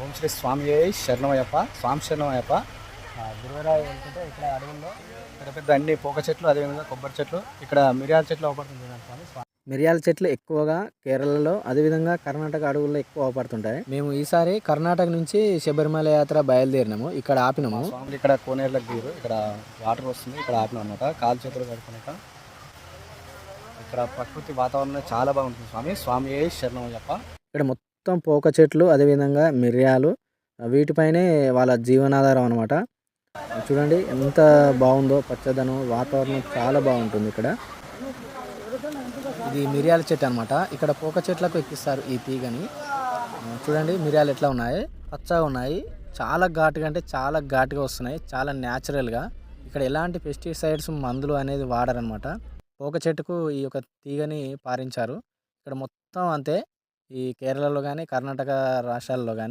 ఓం శ్రీ స్వామి శరణమయ్యప్ప స్వామి శరణమయ్యప్ప. గురువారం ఏంటంటే ఇక్కడ అడవుల్లో పెద్ద పెద్ద అన్ని పోక చెట్లు, అదేవిధంగా కొబ్బరి చెట్లు, ఇక్కడ మిరియాల చెట్లు అవపడుతుంది స్వామి. మిరియాల చెట్లు ఎక్కువగా కేరళలో, అదేవిధంగా కర్ణాటక అడవుల్లో ఎక్కువ అవపడుతుంటాయి. మేము ఈసారి కర్ణాటక నుంచి శబరిమల యాత్ర బయలుదేరినాము. ఇక్కడ ఆపినాము. స్వాములు ఇక్కడ కోనేరులకు దిగురు, ఇక్కడ వాటర్ వస్తుంది, ఇక్కడ ఆపినాం అనమాట. కాలు చేతులు కడుపునేక ఇక్కడ ప్రకృతి వాతావరణం చాలా బాగుంటుంది స్వామి. స్వామి శరణమయ్యప్ప. ఇక్కడ మొత్తం పోక చెట్లు, అదేవిధంగా మిరియాలు, వీటిపైనే వాళ్ళ జీవనాధారం అనమాట. చూడండి ఎంత బాగుందో, పచ్చదనం, వాతావరణం చాలా బాగుంటుంది ఇక్కడ. ఇది మిరియాల చెట్టు అనమాట. ఇక్కడ పోక చెట్లకు ఎక్కిస్తారు ఈ తీగని. చూడండి మిరియాలు ఎట్లా ఉన్నాయి, పచ్చగా ఉన్నాయి. చాలా ఘాటుగా, అంటే చాలా ఘాటుగా వస్తున్నాయి, చాలా న్యాచురల్గా. ఇక్కడ ఎలాంటి పెస్టిసైడ్స్, మందులు అనేది వాడరనమాట. పోక చెట్టుకు ఈ యొక్క తీగని పారించారు. ఇక్కడ మొత్తం అంతే, ఈ కేరళలో కానీ కర్ణాటక రాష్ట్రాల్లో కానీ